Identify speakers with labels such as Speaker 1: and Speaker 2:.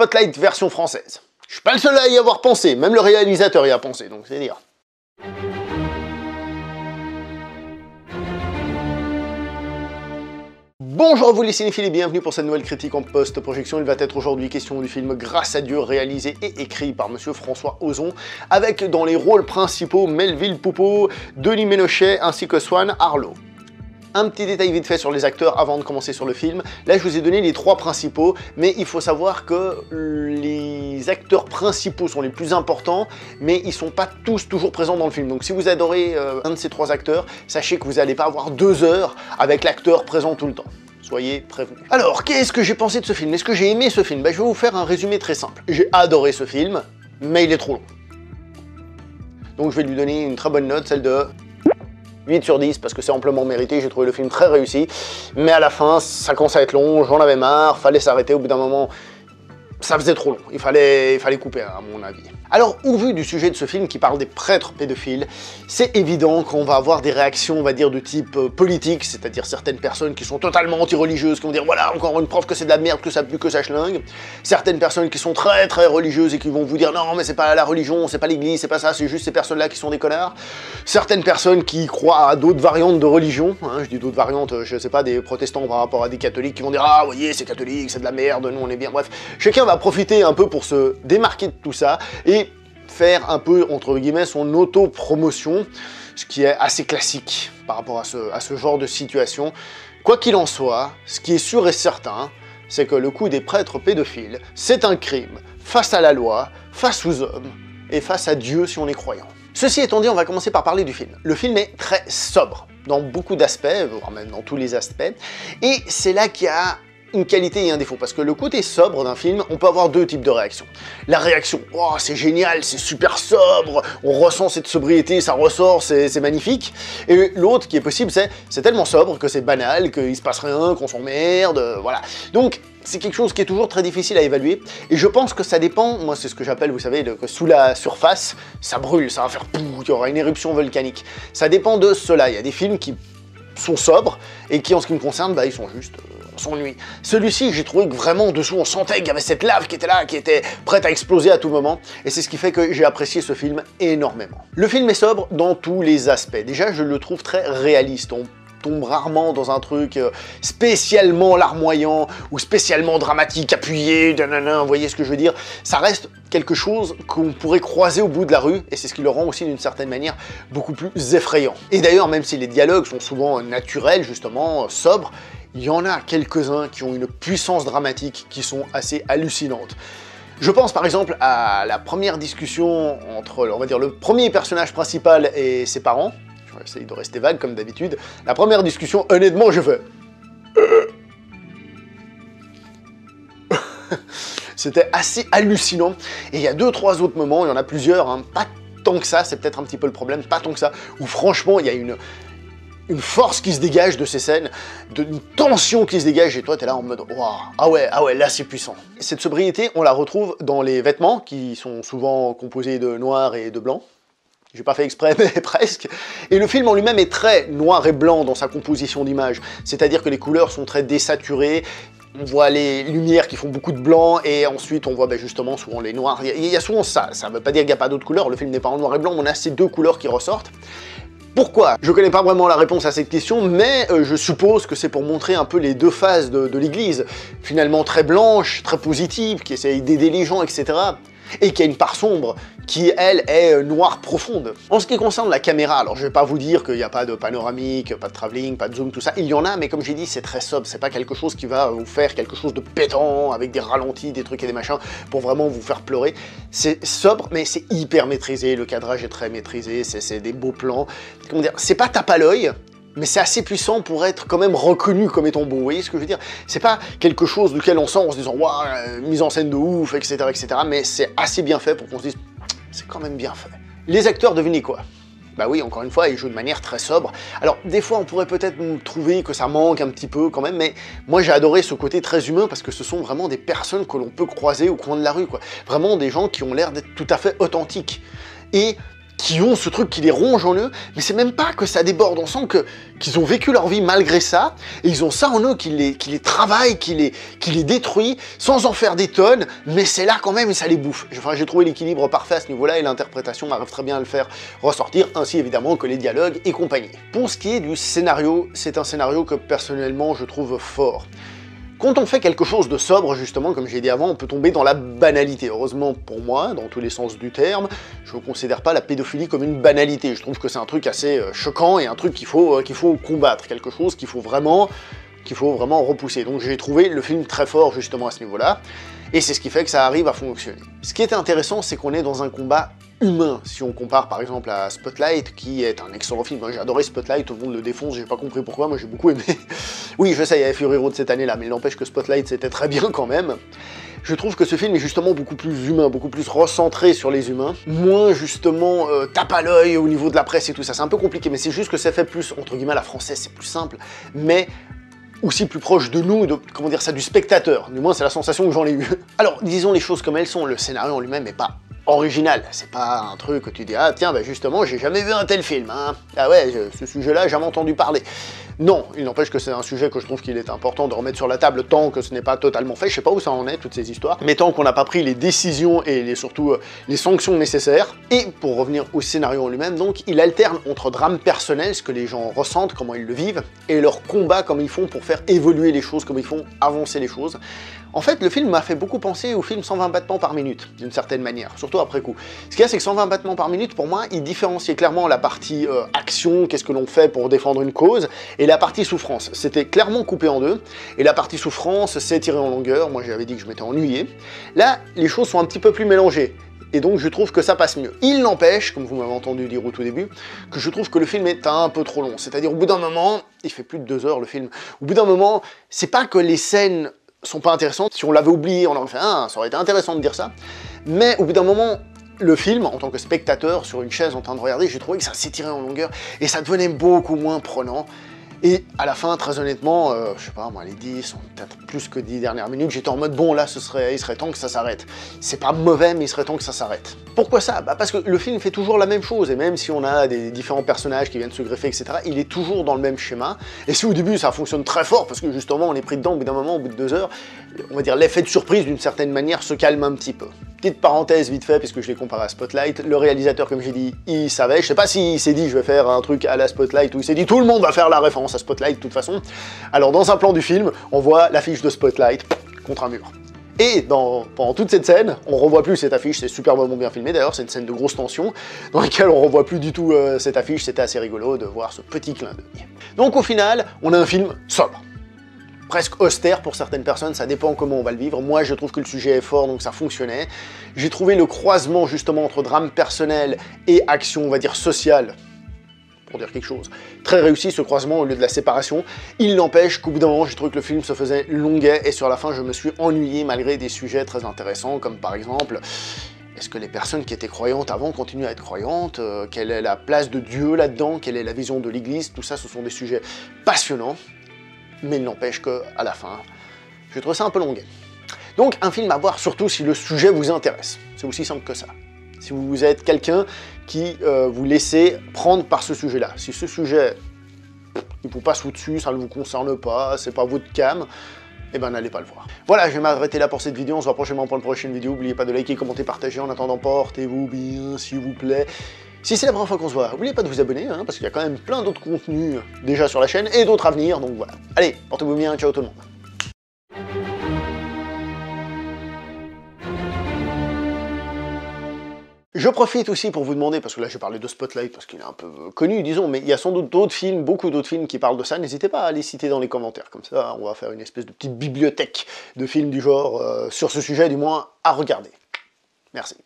Speaker 1: Spotlight version française. Je suis pas le seul à y avoir pensé, même le réalisateur y a pensé, donc c'est dire. Bonjour à vous les cinéphiles et bienvenue pour cette nouvelle critique en post-projection. Il va être aujourd'hui question du film Grâce à Dieu, réalisé et écrit par monsieur François Ozon, avec dans les rôles principaux Melville Poupeau, Denis Ménochet ainsi que Swan Arlo. Un petit détail vite fait sur les acteurs avant de commencer sur le film. Là, je vous ai donné les trois principaux, mais il faut savoir que les acteurs principaux sont les plus importants, mais ils sont pas tous toujours présents dans le film. Donc si vous adorez un de ces trois acteurs, sachez que vous n'allez pas avoir 2 heures avec l'acteur présent tout le temps. Soyez prévenus. Alors, qu'est-ce que j'ai pensé de ce film? Est-ce que j'ai aimé ce film? Je vais vous faire un résumé très simple. J'ai adoré ce film, mais il est trop long. Donc je vais lui donner une très bonne note, celle de 8 sur 10, parce que c'est amplement mérité, j'ai trouvé le film très réussi, mais à la fin, ça commence à être long, j'en avais marre, fallait s'arrêter au bout d'un moment, ça faisait trop long, il fallait couper à mon avis. Alors, au vu du sujet de ce film qui parle des prêtres pédophiles, c'est évident qu'on va avoir des réactions, on va dire, de type politique, c'est-à-dire certaines personnes qui sont totalement anti-religieuses, qui vont dire voilà, encore une preuve que c'est de la merde, que ça pue, que ça schlingue. Certaines personnes qui sont très très religieuses et qui vont vous dire non, mais c'est pas la religion, c'est pas l'église, c'est pas ça, c'est juste ces personnes-là qui sont des connards. Certaines personnes qui croient à d'autres variantes de religion, hein, je dis d'autres variantes, je sais pas, des protestants par rapport à des catholiques qui vont dire ah, vous voyez, c'est catholique, c'est de la merde, nous on est bien, bref. Chacun va profiter un peu pour se démarquer de tout ça et faire un peu, entre guillemets, son auto-promotion, ce qui est assez classique par rapport à ce genre de situation. Quoi qu'il en soit, ce qui est sûr et certain, c'est que le coup des prêtres pédophiles, c'est un crime face à la loi, face aux hommes, et face à Dieu si on est croyant. Ceci étant dit, on va commencer par parler du film. Le film est très sobre, dans beaucoup d'aspects, voire même dans tous les aspects, et c'est là qu'il y a une qualité et un défaut, parce que le côté sobre d'un film, on peut avoir 2 types de réactions. La réaction, oh c'est génial, c'est super sobre, on ressent cette sobriété, ça ressort, c'est magnifique. Et l'autre qui est possible, c'est tellement sobre que c'est banal, qu'il se passe rien, qu'on s'emmerde, voilà. Donc, c'est quelque chose qui est toujours très difficile à évaluer, et je pense que ça dépend, moi c'est ce que j'appelle, vous savez, que sous la surface, ça brûle, ça va faire pouf, il y aura une éruption volcanique. Ça dépend de cela, il y a des films qui sont sobres, et qui en ce qui me concerne, bah ils sont juste... on s'ennuie. Celui-ci, j'ai trouvé que vraiment en dessous, on sentait qu'il y avait cette lave qui était là, qui était prête à exploser à tout moment, et c'est ce qui fait que j'ai apprécié ce film énormément. Le film est sobre dans tous les aspects. Déjà, je le trouve très réaliste. On tombe rarement dans un truc spécialement larmoyant ou spécialement dramatique, appuyé, nanana, vous voyez ce que je veux dire? Ça reste quelque chose qu'on pourrait croiser au bout de la rue, et c'est ce qui le rend aussi d'une certaine manière beaucoup plus effrayant. Et d'ailleurs, même si les dialogues sont souvent naturels, justement, sobres, il y en a quelques-uns qui ont une puissance dramatique qui sont assez hallucinantes. Je pense par exemple à la première discussion entre, on va dire, le premier personnage principal et ses parents. Je vais essayer de rester vague comme d'habitude. La première discussion, honnêtement, je fais... C'était assez hallucinant. Et il y a 2-3 autres moments, il y en a plusieurs, hein, pas tant que ça, c'est peut-être un petit peu le problème, pas tant que ça, où franchement, il y a une force qui se dégage de ces scènes, une tension qui se dégage, et toi t'es là en mode waouh, ah ouais, là c'est puissant. Cette sobriété, on la retrouve dans les vêtements, qui sont souvent composés de noir et de blanc. J'ai pas fait exprès, mais presque. Et le film en lui-même est très noir et blanc dans sa composition d'image, c'est-à-dire que les couleurs sont très désaturées, on voit les lumières qui font beaucoup de blanc, et ensuite on voit justement souvent les noirs. Il y a souvent ça veut pas dire qu'il n'y a pas d'autres couleurs, le film n'est pas en noir et blanc, mais on a ces 2 couleurs qui ressortent. Pourquoi? Je connais pas vraiment la réponse à cette question, mais je suppose que c'est pour montrer un peu les 2 phases de l'église, finalement très blanche, très positive, qui essaye d'aider les gens, etc. Et qui a une part sombre, qui, elle, est noire profonde. En ce qui concerne la caméra, alors je vais pas vous dire qu'il n'y a pas de panoramique, pas de travelling, pas de zoom, tout ça, il y en a, mais comme j'ai dit, c'est très sobre, c'est pas quelque chose qui va vous faire quelque chose de pétant, avec des ralentis, des trucs et des machins, pour vraiment vous faire pleurer. C'est sobre, mais c'est hyper maîtrisé, le cadrage est très maîtrisé, c'est des beaux plans. Comment dire, c'est pas tape à l'œil, mais c'est assez puissant pour être quand même reconnu comme étant beau, vous voyez ce que je veux dire? C'est pas quelque chose duquel on sort en se disant « Waouh, mise en scène de ouf, etc. etc. » mais c'est assez bien fait pour qu'on se dise « C'est quand même bien fait. » Les acteurs, devinez quoi? Bah oui, encore une fois, ils jouent de manière très sobre. Alors, des fois, on pourrait peut-être trouver que ça manque un petit peu quand même, mais moi, j'ai adoré ce côté très humain parce que ce sont vraiment des personnes que l'on peut croiser au coin de la rue, quoi. Vraiment des gens qui ont l'air d'être tout à fait authentiques. Et qui ont ce truc qui les ronge en eux, mais c'est même pas que ça déborde, on sent qu'ils ont vécu leur vie malgré ça, et ils ont ça en eux qui les travaille, qui les détruit, sans en faire des tonnes, mais c'est là quand même et ça les bouffe. Enfin, j'ai trouvé l'équilibre parfait à ce niveau-là, et l'interprétation arrive très bien à le faire ressortir, ainsi évidemment que les dialogues et compagnie. Pour ce qui est du scénario, c'est un scénario que personnellement je trouve fort. Quand on fait quelque chose de sobre, justement, comme j'ai dit avant, on peut tomber dans la banalité. Heureusement pour moi, dans tous les sens du terme, je ne considère pas la pédophilie comme une banalité. Je trouve que c'est un truc assez choquant et un truc qu'il faut combattre, quelque chose qu'il faut vraiment repousser. Donc j'ai trouvé le film très fort justement à ce niveau-là, et c'est ce qui fait que ça arrive à fonctionner. Ce qui est intéressant, c'est qu'on est dans un combat humain, si on compare par exemple à Spotlight, qui est un excellent film. Moi j'ai adoré Spotlight, tout le monde le défonce, j'ai pas compris pourquoi, moi j'ai beaucoup aimé. Oui, je sais, il y avait Fury Road cette année-là, mais il n'empêche que Spotlight c'était très bien quand même. Je trouve que ce film est justement beaucoup plus humain, beaucoup plus recentré sur les humains, moins justement tape à l'œil au niveau de la presse et tout ça. C'est un peu compliqué, mais c'est juste que ça fait plus, entre guillemets, à la française, c'est plus simple, mais aussi plus proche de nous, comment dire ça, du spectateur. Du moins, c'est la sensation que j'en ai eue. Alors, disons les choses comme elles sont, le scénario en lui-même n'est pas original. C'est pas un truc que tu dis, ah tiens, bah justement, j'ai jamais vu un tel film, hein. Ah ouais, ce sujet-là, j'ai jamais entendu parler. Non, il n'empêche que c'est un sujet que je trouve qu'il est important de remettre sur la table tant que ce n'est pas totalement fait. Je sais pas où ça en est, toutes ces histoires, mais tant qu'on n'a pas pris les décisions et surtout les sanctions nécessaires. Et pour revenir au scénario en lui-même, donc, il alterne entre drame personnel, ce que les gens ressentent, comment ils le vivent, et leur combat, comment ils font pour faire évoluer les choses, comment ils font avancer les choses. En fait, le film m'a fait beaucoup penser au film 120 battements par minute, d'une certaine manière, surtout après coup. Ce qu'il y a, c'est que 120 battements par minute, pour moi, il différenciait clairement la partie action, qu'est-ce que l'on fait pour défendre une cause, et la partie souffrance. C'était clairement coupé en deux, et la partie souffrance s'est tirée en longueur. Moi, j'avais dit que je m'étais ennuyé. Là, les choses sont un petit peu plus mélangées, et donc je trouve que ça passe mieux. Il n'empêche, comme vous m'avez entendu dire au tout début, que je trouve que le film est un peu trop long. C'est-à-dire, au bout d'un moment, il fait plus de 2 heures le film, au bout d'un moment, c'est pas que les scènes sont pas intéressantes. Si on l'avait oublié, on aurait fait « Ah, ça aurait été intéressant de dire ça », mais au bout d'un moment, le film, en tant que spectateur, sur une chaise en train de regarder, j'ai trouvé que ça s'étirait en longueur, et ça devenait beaucoup moins prenant. Et à la fin, très honnêtement, je sais pas, moi, les 10, peut-être plus que 10 dernières minutes, j'étais en mode, bon, là, il serait temps que ça s'arrête. C'est pas mauvais, mais il serait temps que ça s'arrête. Pourquoi ça? Bah parce que le film fait toujours la même chose, et même si on a des différents personnages qui viennent se greffer, etc., il est toujours dans le même schéma. Et si au début, ça fonctionne très fort, parce que justement, on est pris dedans, au bout d'un moment, au bout de 2 heures, on va dire, l'effet de surprise, d'une certaine manière, se calme un petit peu. Petite parenthèse vite fait, puisque je l'ai comparé à Spotlight, le réalisateur, comme j'ai dit, il savait, je sais pas s'il s'est dit, je vais faire un truc à la Spotlight, ou il s'est dit, tout le monde va faire la référence à Spotlight, de toute façon. Alors, dans un plan du film, on voit l'affiche de Spotlight contre un mur. Et pendant toute cette scène, on revoit plus cette affiche, c'est superbement bien filmé d'ailleurs, c'est une scène de grosse tension, dans laquelle on revoit plus du tout cette affiche, c'était assez rigolo de voir ce petit clin d'œil. Donc au final, on a un film sobre. Presque austère pour certaines personnes, ça dépend comment on va le vivre. Moi, je trouve que le sujet est fort, donc ça fonctionnait. J'ai trouvé le croisement, justement, entre drame personnel et action, on va dire, sociale, pour dire quelque chose, très réussi, ce croisement, au lieu de la séparation. Il n'empêche qu'au bout d'un moment, j'ai trouvé que le film se faisait longuet, et sur la fin, je me suis ennuyé, malgré des sujets très intéressants, comme par exemple... Est-ce que les personnes qui étaient croyantes avant continuent à être croyantes? Quelle est la place de Dieu là-dedans? Quelle est la vision de l'Église? Tout ça, ce sont des sujets passionnants. Mais il n'empêche qu'à la fin, je trouve ça un peu longuet. Donc un film à voir surtout si le sujet vous intéresse. C'est aussi simple que ça. Si vous êtes quelqu'un qui vous laissez prendre par ce sujet-là. Si ce sujet, il vous passe au-dessus, ça ne vous concerne pas, c'est pas votre cam, eh ben n'allez pas le voir. Voilà, je vais m'arrêter là pour cette vidéo, on se voit prochainement pour une prochaine vidéo. N'oubliez pas de liker, commenter, partager. En attendant, portez-vous bien, s'il vous plaît. Si c'est la première fois qu'on se voit, n'oubliez pas de vous abonner, hein, parce qu'il y a quand même plein d'autres contenus déjà sur la chaîne, et d'autres à venir, donc voilà. Allez, portez-vous bien, ciao tout le monde. Je profite aussi pour vous demander, parce que là j'ai parlé de Spotlight, parce qu'il est un peu connu, disons, mais il y a sans doute d'autres films, beaucoup d'autres films qui parlent de ça, n'hésitez pas à les citer dans les commentaires, comme ça on va faire une espèce de petite bibliothèque de films du genre, sur ce sujet du moins, à regarder. Merci.